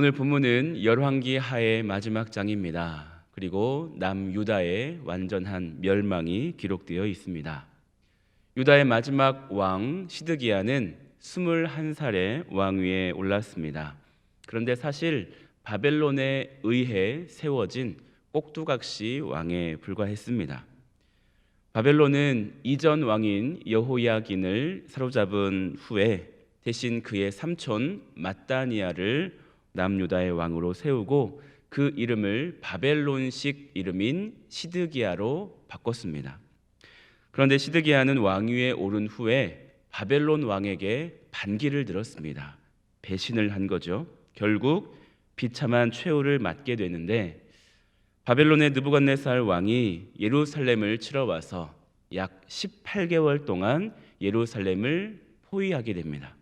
오늘 본문은 열왕기 하의 마지막 장입니다. 그리고 남유다의 완전한 멸망이 기록되어 있습니다. 유다의 마지막 왕 시드기야는 21살에 왕위에 올랐습니다. 그런데 사실 바벨론에 의해 세워진 꼭두각시 왕에 불과했습니다. 바벨론은 이전 왕인 여호야긴을 사로잡은 후에 대신 그의 삼촌 mat단이야를 남유다의 왕으로 세우고 그 이름을 바벨론식 이름인 시드기야로 바꿨습니다. 그런데 시드기야는 왕위에 오른 후에 바벨론 왕에게 반기를 들었습니다. 배신을 한 거죠. 결국 비참한 최후를 맞게 되는데 바벨론의 느부갓네살 왕이 예루살렘을 치러 와서 약 18개월 동안 예루살렘을 포위하게 됩니다.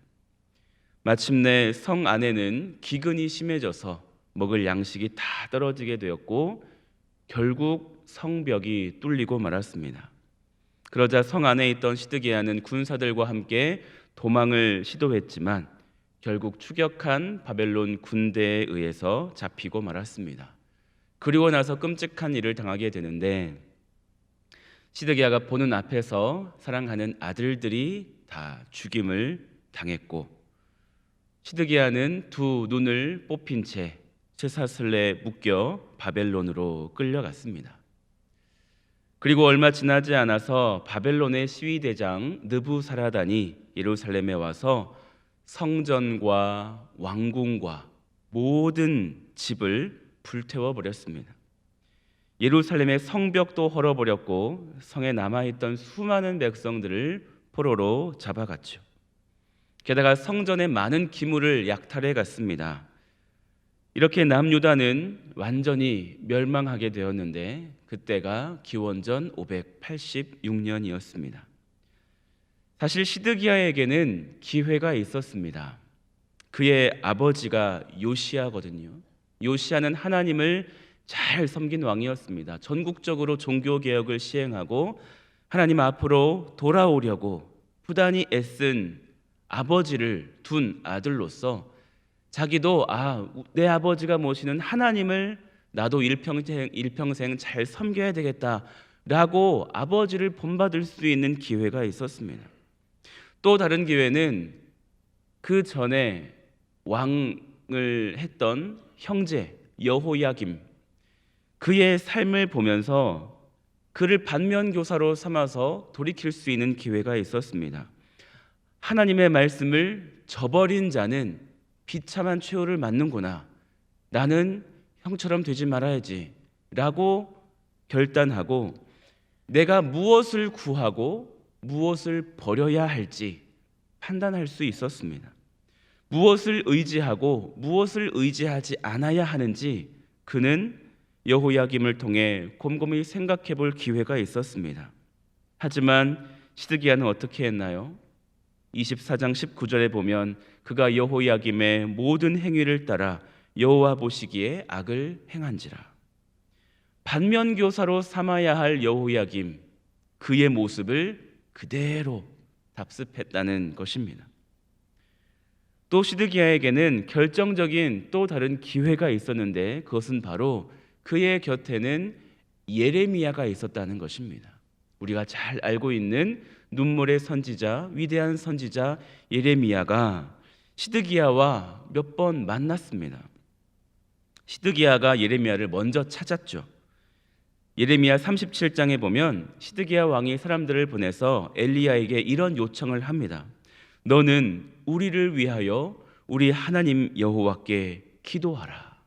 마침내 성 안에는 기근이 심해져서 먹을 양식이 다 떨어지게 되었고 결국 성벽이 뚫리고 말았습니다. 그러자 성 안에 있던 시드기야는 군사들과 함께 도망을 시도했지만 결국 추격한 바벨론 군대에 의해서 잡히고 말았습니다. 그리고 나서 끔찍한 일을 당하게 되는데 시드기야가 보는 앞에서 사랑하는 아들들이 다 죽임을 당했고 시드기야는 두 눈을 뽑힌 채 쇠사슬에 묶여 바벨론으로 끌려갔습니다. 그리고 얼마 지나지 않아서 바벨론의 시위대장 느부사라단이 예루살렘에 와서 성전과 왕궁과 모든 집을 불태워 버렸습니다. 예루살렘의 성벽도 헐어버렸고 성에 남아있던 수많은 백성들을 포로로 잡아갔죠. 게다가 성전의 많은 기물을 약탈해 갔습니다. 이렇게 남유다는 완전히 멸망하게 되었는데 그때가 기원전 586년이었습니다. 사실 시드기야에게는 기회가 있었습니다. 그의 아버지가 요시야거든요. 요시야는 하나님을 잘 섬긴 왕이었습니다. 전국적으로 종교개혁을 시행하고 하나님 앞으로 돌아오려고 부단히 애쓴 아버지를 둔 아들로서 자기도 내 아버지가 모시는 하나님을 나도 일평생 잘 섬겨야 되겠다라고 아버지를 본받을 수 있는 기회가 있었습니다. 또 다른 기회는 그 전에 왕을 했던 형제 여호야김, 그의 삶을 보면서 그를 반면교사로 삼아서 돌이킬 수 있는 기회가 있었습니다. 하나님의 말씀을 저버린 자는 비참한 최후를 맞는구나. 나는 형처럼 되지 말아야지 라고 결단하고 내가 무엇을 구하고 무엇을 버려야 할지 판단할 수 있었습니다. 무엇을 의지하고 무엇을 의지하지 않아야 하는지 그는 여호야김을 통해 곰곰이 생각해 볼 기회가 있었습니다. 하지만 시드기야는 어떻게 했나요? 24장 19절에 보면 그가 여호야김의 모든 행위를 따라 여호와 보시기에 악을 행한지라. 반면교사로 삼아야 할 여호야김, 그의 모습을 그대로 답습했다는 것입니다. 또 시드기야에게는 결정적인 또 다른 기회가 있었는데 그것은 바로 그의 곁에는 예레미야가 있었다는 것입니다. 우리가 잘 알고 있는 눈물의 선지자, 위대한 선지자 예레미야가 시드기야와 몇 번 만났습니다. 시드기야가 예레미야를 먼저 찾았죠. 예레미야 37장에 보면 시드기야 왕이 사람들을 보내서 엘리야에게 이런 요청을 합니다. 너는 우리를 위하여 우리 하나님 여호와께 기도하라.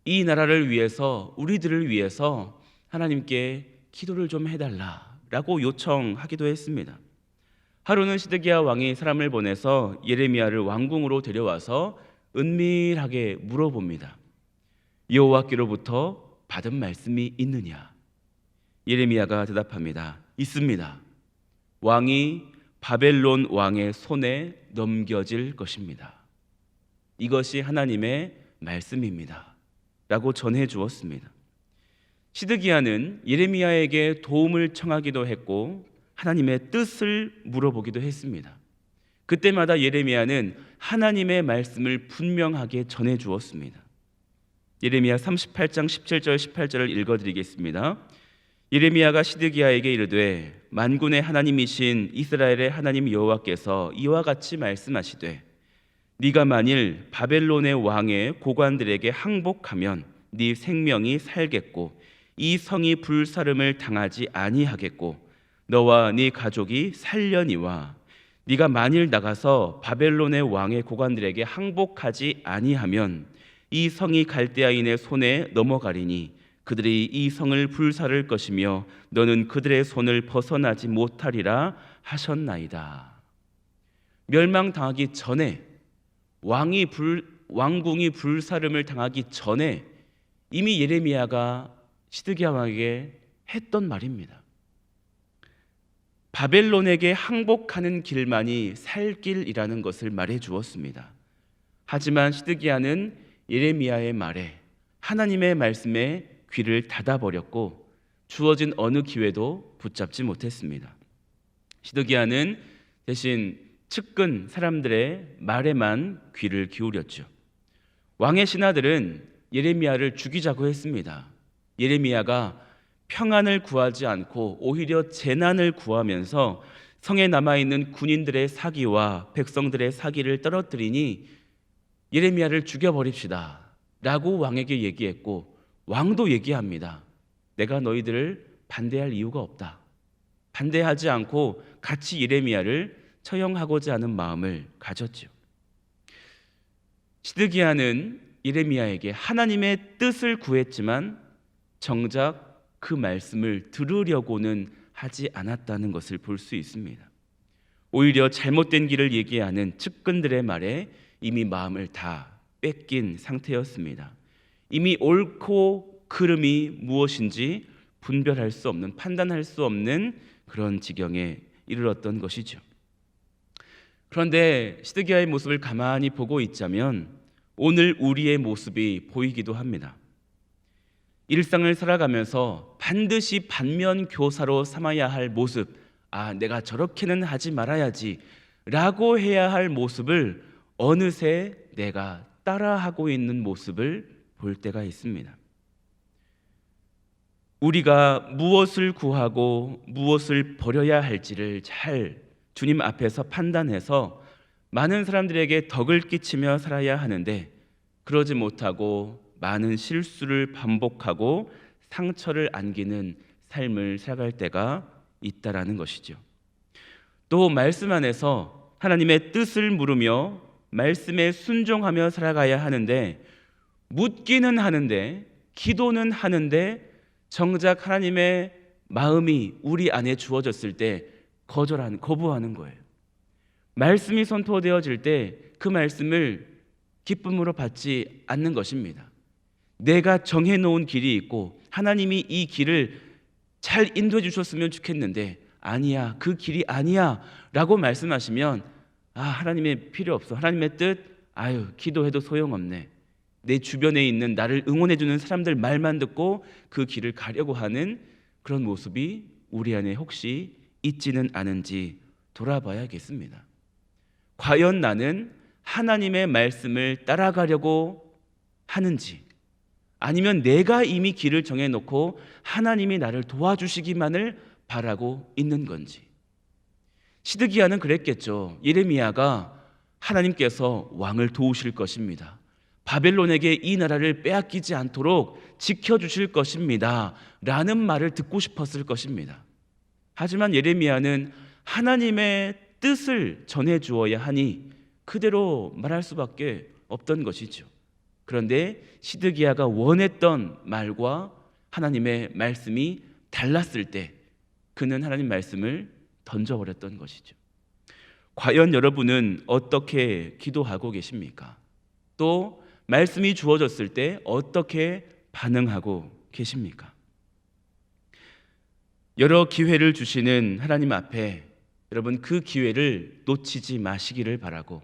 이 나라를 위해서, 우리들을 위해서 하나님께 기도를 좀 해달라라고 요청하기도 했습니다. 하루는 시드기야 왕이 사람을 보내서 예레미야를 왕궁으로 데려와서 은밀하게 물어봅니다. 여호와께로부터 받은 말씀이 있느냐? 예레미야가 대답합니다. 있습니다. 왕이 바벨론 왕의 손에 넘겨질 것입니다. 이것이 하나님의 말씀입니다 라고 전해 주었습니다. 시드기야는 예레미야에게 도움을 청하기도 했고 하나님의 뜻을 물어보기도 했습니다. 그때마다 예레미야는 하나님의 말씀을 분명하게 전해 주었습니다. 예레미야 38장 17절 18절을 읽어드리겠습니다. 예레미야가 시드기야에게 이르되 만군의 하나님이신 이스라엘의 하나님 여호와께서 이와 같이 말씀하시되 네가 만일 바벨론의 왕의 고관들에게 항복하면 네 생명이 살겠고 이 성이 불사름을 당하지 아니하겠고 너와 네 가족이 살려니와 네가 만일 나가서 바벨론의 왕의 고관들에게 항복하지 아니하면 이 성이 갈대아인의 손에 넘어가리니 그들이 이 성을 불사를 것이며 너는 그들의 손을 벗어나지 못하리라 하셨나이다. 멸망당하기 전에 왕궁이 불사름을 당하기 전에 이미 예레미야가 시드기야 왕에게 했던 말입니다. 바벨론에게 항복하는 길만이 살 길이라는 것을 말해 주었습니다. 하지만 시드기야는 예레미야의 말에, 하나님의 말씀에 귀를 닫아버렸고 주어진 어느 기회도 붙잡지 못했습니다. 시드기야는 대신 측근 사람들의 말에만 귀를 기울였죠. 왕의 신하들은 예레미야를 죽이자고 했습니다. 예레미야가 평안을 구하지 않고 오히려 재난을 구하면서 성에 남아있는 군인들의 사기와 백성들의 사기를 떨어뜨리니 예레미야를 죽여버립시다 라고 왕에게 얘기했고, 왕도 얘기합니다. 내가 너희들을 반대할 이유가 없다. 반대하지 않고 같이 예레미야를 처형하고자 하는 마음을 가졌죠. 시드기야는 예레미야에게 하나님의 뜻을 구했지만 정작 그 말씀을 들으려고는 하지 않았다는 것을 볼 수 있습니다. 오히려 잘못된 길을 얘기하는 측근들의 말에 이미 마음을 다 뺏긴 상태였습니다. 이미 옳고 그름이 무엇인지 분별할 수 없는, 판단할 수 없는 그런 지경에 이르렀던 것이죠. 그런데 시드기야의 모습을 가만히 보고 있자면 오늘 우리의 모습이 보이기도 합니다. 일상을 살아가면서 반드시 반면교사로 삼아야 할 모습, 내가 저렇게는 하지 말아야지 라고 해야 할 모습을 어느새 내가 따라하고 있는 모습을 볼 때가 있습니다. 우리가 무엇을 구하고 무엇을 버려야 할지를 잘 주님 앞에서 판단해서 많은 사람들에게 덕을 끼치며 살아야 하는데, 그러지 못하고 많은 실수를 반복하고 상처를 안기는 삶을 살아갈 때가 있다라는 것이죠. 또 말씀 안에서 하나님의 뜻을 물으며 말씀에 순종하며 살아가야 하는데, 묻기는 하는데 기도는 하는데 정작 하나님의 마음이 우리 안에 주어졌을 때 거부하는 거예요. 말씀이 선포되어질 때 그 말씀을 기쁨으로 받지 않는 것입니다. 내가 정해놓은 길이 있고 하나님이 이 길을 잘 인도해 주셨으면 좋겠는데 아니야, 그 길이 아니야 라고 말씀하시면 하나님의 필요 없어, 하나님의 뜻 기도해도 소용없네, 내 주변에 있는 나를 응원해 주는 사람들 말만 듣고 그 길을 가려고 하는 그런 모습이 우리 안에 혹시 있지는 않은지 돌아봐야겠습니다. 과연 나는 하나님의 말씀을 따라가려고 하는지, 아니면 내가 이미 길을 정해놓고 하나님이 나를 도와주시기만을 바라고 있는 건지. 시드기야는 그랬겠죠. 예레미야가 하나님께서 왕을 도우실 것입니다, 바벨론에게 이 나라를 빼앗기지 않도록 지켜주실 것입니다 라는 말을 듣고 싶었을 것입니다. 하지만 예레미야는 하나님의 뜻을 전해주어야 하니 그대로 말할 수밖에 없던 것이죠. 그런데 시드기야가 원했던 말과 하나님의 말씀이 달랐을 때 그는 하나님 말씀을 던져버렸던 것이죠. 과연 여러분은 어떻게 기도하고 계십니까? 또 말씀이 주어졌을 때 어떻게 반응하고 계십니까? 여러 기회를 주시는 하나님 앞에 여러분 그 기회를 놓치지 마시기를 바라고,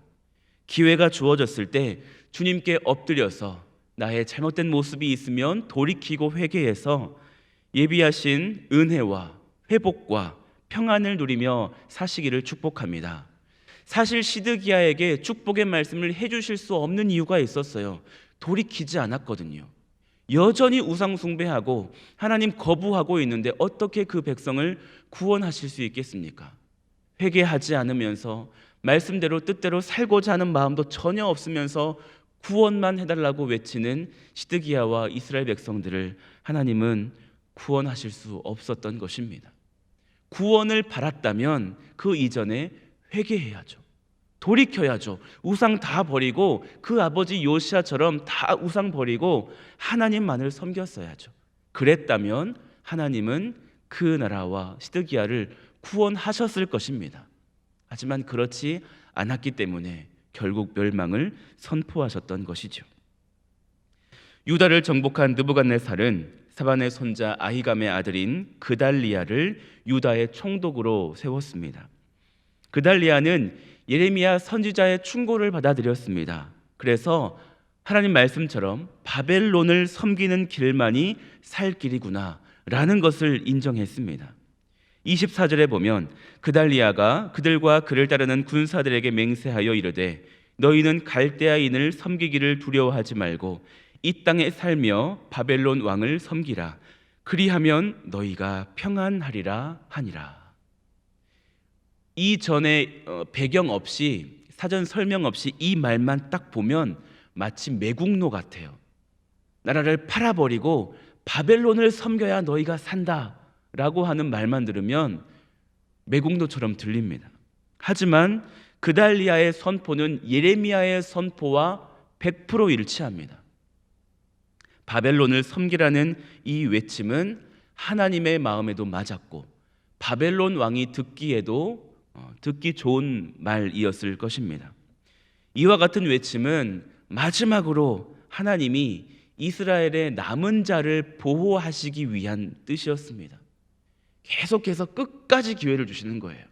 기회가 주어졌을 때 주님께 엎드려서 나의 잘못된 모습이 있으면 돌이키고 회개해서 예비하신 은혜와 회복과 평안을 누리며 사시기를 축복합니다. 사실 시드기야에게 축복의 말씀을 해주실 수 없는 이유가 있었어요. 돌이키지 않았거든요. 여전히 우상 숭배하고 하나님 거부하고 있는데 어떻게 그 백성을 구원하실 수 있겠습니까? 회개하지 않으면서 말씀대로 뜻대로 살고자 하는 마음도 전혀 없으면서 구원만 해달라고 외치는 시드기야와 이스라엘 백성들을 하나님은 구원하실 수 없었던 것입니다. 구원을 바랐다면 그 이전에 회개해야죠. 돌이켜야죠. 우상 다 버리고 그 아버지 요시아처럼 다 우상 버리고 하나님만을 섬겼어야죠. 그랬다면 하나님은 그 나라와 시드기야를 구원하셨을 것입니다. 하지만 그렇지 않았기 때문에 결국 멸망을 선포하셨던 것이죠. 유다를 정복한 느부갓네살은 사반의 손자 아히감의 아들인 그달리야를 유다의 총독으로 세웠습니다. 그달리야는 예레미야 선지자의 충고를 받아들였습니다. 그래서 하나님 말씀처럼 바벨론을 섬기는 길만이 살 길이구나 라는 것을 인정했습니다. 24절에 보면 그달리야가 그들과 그를 따르는 군사들에게 맹세하여 이르되 너희는 갈대아인을 섬기기를 두려워하지 말고 이 땅에 살며 바벨론 왕을 섬기라. 그리하면 너희가 평안하리라 하니라. 이전에 배경 없이 사전 설명 없이 이 말만 딱 보면 마치 매국노 같아요. 나라를 팔아버리고 바벨론을 섬겨야 너희가 산다 라고 하는 말만 들으면 매국노처럼 들립니다. 하지만 그달리야의 선포는 예레미야의 선포와 100% 일치합니다. 바벨론을 섬기라는 이 외침은 하나님의 마음에도 맞았고 바벨론 왕이 듣기에도 듣기 좋은 말이었을 것입니다. 이와 같은 외침은 마지막으로 하나님이 이스라엘의 남은 자를 보호하시기 위한 뜻이었습니다. 계속해서 끝까지 기회를 주시는 거예요.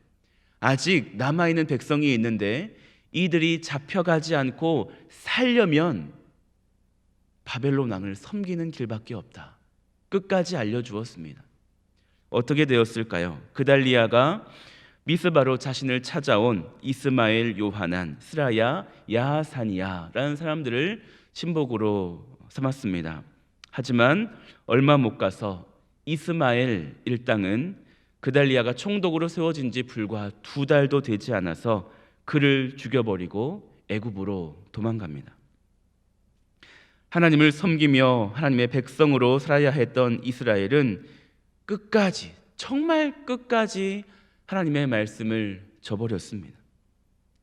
아직 남아있는 백성이 있는데 이들이 잡혀가지 않고 살려면 바벨론 왕을 섬기는 길밖에 없다. 끝까지 알려주었습니다. 어떻게 되었을까요? 그달리야가 미스바로 자신을 찾아온 이스마엘, 요하난, 스라야, 야하사니야라는 사람들을 신복으로 삼았습니다. 하지만 얼마 못 가서 이스마엘 일당은 그달리야가 총독으로 세워진 지 불과 2달도 되지 않아서 그를 죽여버리고 애굽으로 도망갑니다. 하나님을 섬기며 하나님의 백성으로 살아야 했던 이스라엘은 끝까지, 정말 끝까지 하나님의 말씀을 저버렸습니다.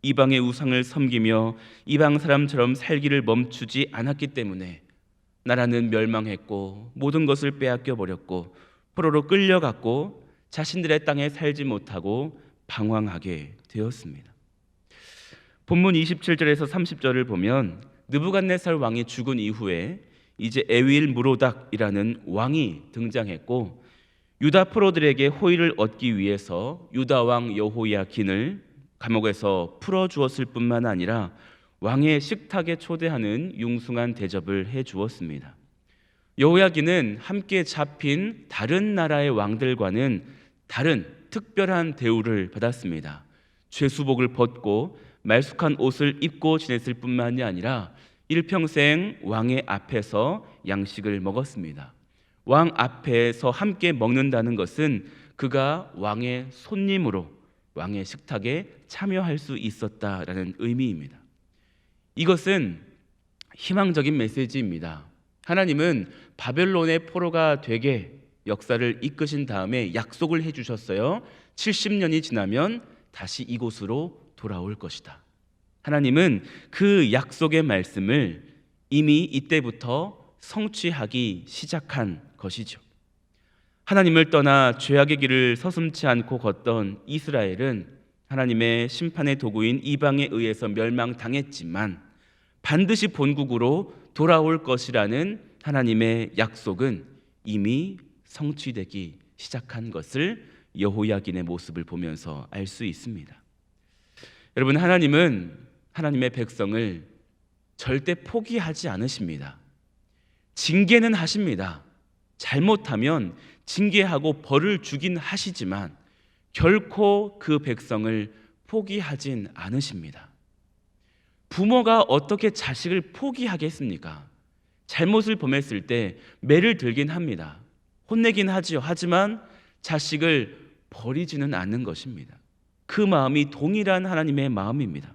이방의 우상을 섬기며 이방 사람처럼 살기를 멈추지 않았기 때문에 나라는 멸망했고 모든 것을 빼앗겨 버렸고 포로로 끌려갔고 자신들의 땅에 살지 못하고 방황하게 되었습니다. 본문 27절에서 30절을 보면 느부갓네살 왕이 죽은 이후에 이제 에윌 무로닥이라는 왕이 등장했고 유다 포로들에게 호의를 얻기 위해서 유다 왕 여호야긴을 감옥에서 풀어주었을 뿐만 아니라 왕의 식탁에 초대하는 융숭한 대접을 해주었습니다. 여호야긴은 함께 잡힌 다른 나라의 왕들과는 다른 특별한 대우를 받았습니다. 죄수복을 벗고 말쑥한 옷을 입고 지냈을 뿐만이 아니라 일평생 왕의 앞에서 양식을 먹었습니다. 왕 앞에서 함께 먹는다는 것은 그가 왕의 손님으로 왕의 식탁에 참여할 수 있었다라는 의미입니다. 이것은 희망적인 메시지입니다. 하나님은 바벨론의 포로가 되게 역사를 이끄신 다음에 약속을 해주셨어요. 70년이 지나면 다시 이곳으로 돌아올 것이다. 하나님은 그 약속의 말씀을 이미 이때부터 성취하기 시작한 것이죠. 하나님을 떠나 죄악의 길을 서슴지 않고 걷던 이스라엘은 하나님의 심판의 도구인 이방에 의해서 멸망당했지만 반드시 본국으로 돌아올 것이라는 하나님의 약속은 이미 성취되기 시작한 것을 여호야긴의 모습을 보면서 알 수 있습니다. 여러분, 하나님은 하나님의 백성을 절대 포기하지 않으십니다. 징계는 하십니다. 잘못하면 징계하고 벌을 주긴 하시지만 결코 그 백성을 포기하진 않으십니다. 부모가 어떻게 자식을 포기하겠습니까? 잘못을 범했을 때 매를 들긴 합니다. 혼내긴 하지요. 하지만 자식을 버리지는 않는 것입니다. 그 마음이 동일한 하나님의 마음입니다.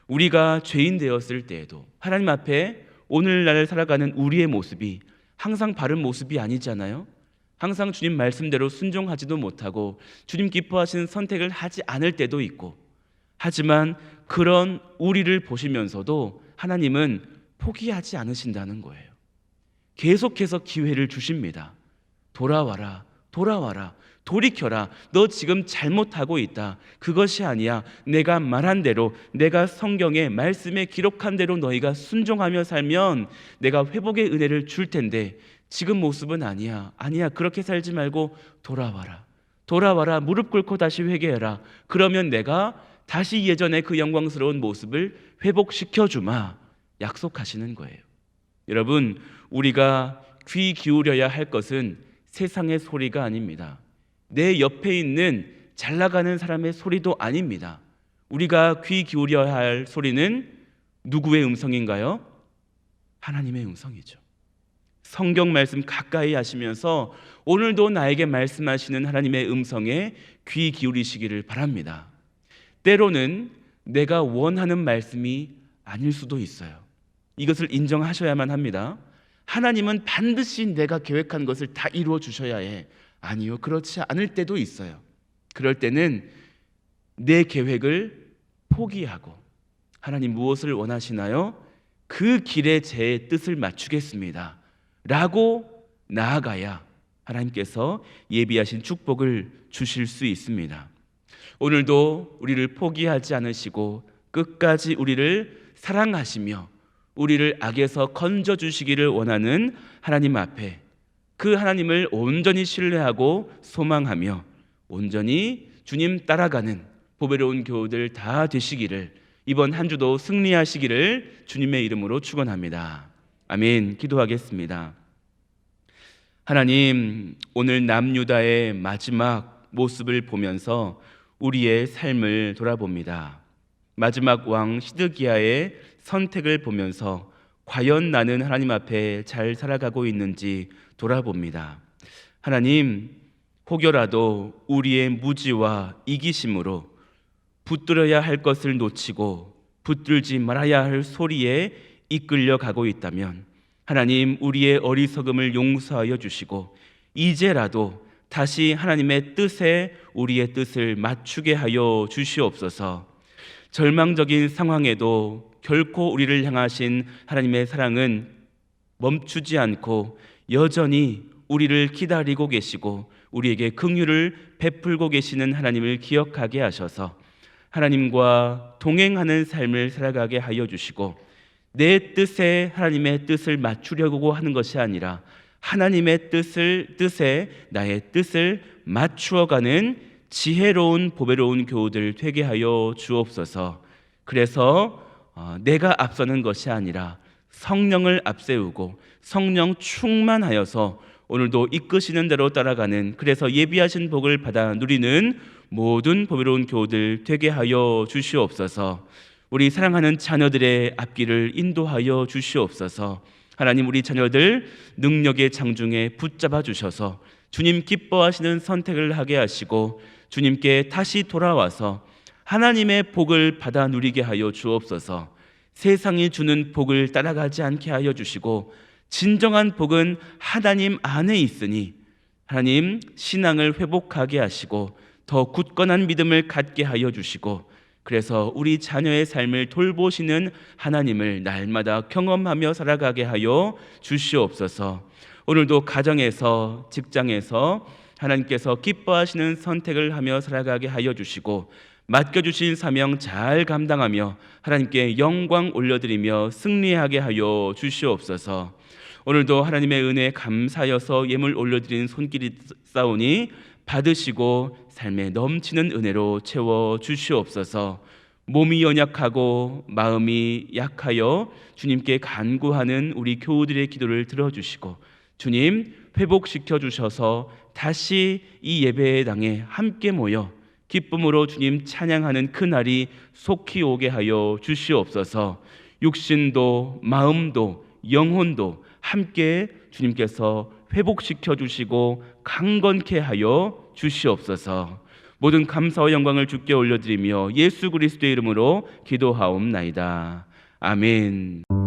우리가 죄인 되었을 때에도 하나님 앞에 오늘날 살아가는 우리의 모습이 항상 바른 모습이 아니잖아요. 항상 주님 말씀대로 순종하지도 못하고 주님 기뻐하시는 선택을 하지 않을 때도 있고, 하지만 그런 우리를 보시면서도 하나님은 포기하지 않으신다는 거예요. 계속해서 기회를 주십니다. 돌아와라, 돌아와라, 돌이켜라. 너 지금 잘못하고 있다. 그것이 아니야. 내가 말한 대로, 내가 성경에 말씀에 기록한 대로 너희가 순종하며 살면 내가 회복의 은혜를 줄 텐데 지금 모습은 아니야. 아니야. 그렇게 살지 말고 돌아와라. 돌아와라. 무릎 꿇고 다시 회개해라. 그러면 내가 다시 예전의 그 영광스러운 모습을 회복시켜 주마. 약속하시는 거예요. 여러분, 우리가 귀 기울여야 할 것은 세상의 소리가 아닙니다. 내 옆에 있는 잘 나가는 사람의 소리도 아닙니다. 우리가 귀 기울여야 할 소리는 누구의 음성인가요? 하나님의 음성이죠. 성경 말씀 가까이 하시면서 오늘도 나에게 말씀하시는 하나님의 음성에 귀 기울이시기를 바랍니다. 때로는 내가 원하는 말씀이 아닐 수도 있어요. 이것을 인정하셔야만 합니다. 하나님은 반드시 내가 계획한 것을 다 이루어 주셔야 해. 아니요, 그렇지 않을 때도 있어요. 그럴 때는 내 계획을 포기하고 하나님 무엇을 원하시나요? 그 길에 제 뜻을 맞추겠습니다 라고 나아가야 하나님께서 예비하신 축복을 주실 수 있습니다. 오늘도 우리를 포기하지 않으시고 끝까지 우리를 사랑하시며 우리를 악에서 건져주시기를 원하는 하나님 앞에 그 하나님을 온전히 신뢰하고 소망하며 온전히 주님 따라가는 보배로운 교우들 다 되시기를, 이번 한 주도 승리하시기를 주님의 이름으로 축원합니다. 아멘. 기도하겠습니다. 하나님, 오늘 남유다의 마지막 모습을 보면서 우리의 삶을 돌아봅니다. 마지막 왕 시드기야의 선택을 보면서 과연 나는 하나님 앞에 잘 살아가고 있는지 돌아봅니다. 하나님, 혹여라도 우리의 무지와 이기심으로 붙들어야 할 것을 놓치고 붙들지 말아야 할 소리에 이끌려 가고 있다면 하나님, 우리의 어리석음을 용서하여 주시고 이제라도 다시 하나님의 뜻에 우리의 뜻을 맞추게 하여 주시옵소서. 절망적인 상황에도 결코 우리를 향하신 하나님의 사랑은 멈추지 않고 여전히 우리를 기다리고 계시고 우리에게 긍휼을 베풀고 계시는 하나님을 기억하게 하셔서 하나님과 동행하는 삶을 살아가게 하여 주시고, 내 뜻에 하나님의 뜻을 맞추려고 하는 것이 아니라 하나님의 뜻에 나의 뜻을 맞추어가는 지혜로운 보배로운 교우들 되게 하여 주옵소서. 그래서 내가 앞서는 것이 아니라 성령을 앞세우고 성령 충만하여서 오늘도 이끄시는 대로 따라가는, 그래서 예비하신 복을 받아 누리는 모든 보배로운 교우들 되게 하여 주시옵소서. 우리 사랑하는 자녀들의 앞길을 인도하여 주시옵소서. 하나님, 우리 자녀들 능력의 장중에 붙잡아 주셔서 주님 기뻐하시는 선택을 하게 하시고 주님께 다시 돌아와서 하나님의 복을 받아 누리게 하여 주옵소서. 세상이 주는 복을 따라가지 않게 하여 주시고 진정한 복은 하나님 안에 있으니 하나님 신앙을 회복하게 하시고 더 굳건한 믿음을 갖게 하여 주시고, 그래서 우리 자녀의 삶을 돌보시는 하나님을 날마다 경험하며 살아가게 하여 주시옵소서. 오늘도 가정에서 직장에서 하나님께서 기뻐하시는 선택을 하며 살아가게 하여 주시고 맡겨주신 사명 잘 감당하며 하나님께 영광 올려드리며 승리하게 하여 주시옵소서. 오늘도 하나님의 은혜에 감사하여서 예물 올려드리는 손길이 싸우니 받으시고 삶에 넘치는 은혜로 채워 주시옵소서. 몸이 연약하고 마음이 약하여 주님께 간구하는 우리 교우들의 기도를 들어주시고 주님 회복시켜 주셔서 다시 이 예배의 당에 함께 모여 기쁨으로 주님 찬양하는 그날이 속히 오게 하여 주시옵소서. 육신도 마음도 영혼도 함께 주님께서 회복시켜 주시고 강건케 하여 주시옵소서. 모든 감사와 영광을 주께 올려드리며 예수 그리스도의 이름으로 기도하옵나이다. 아멘.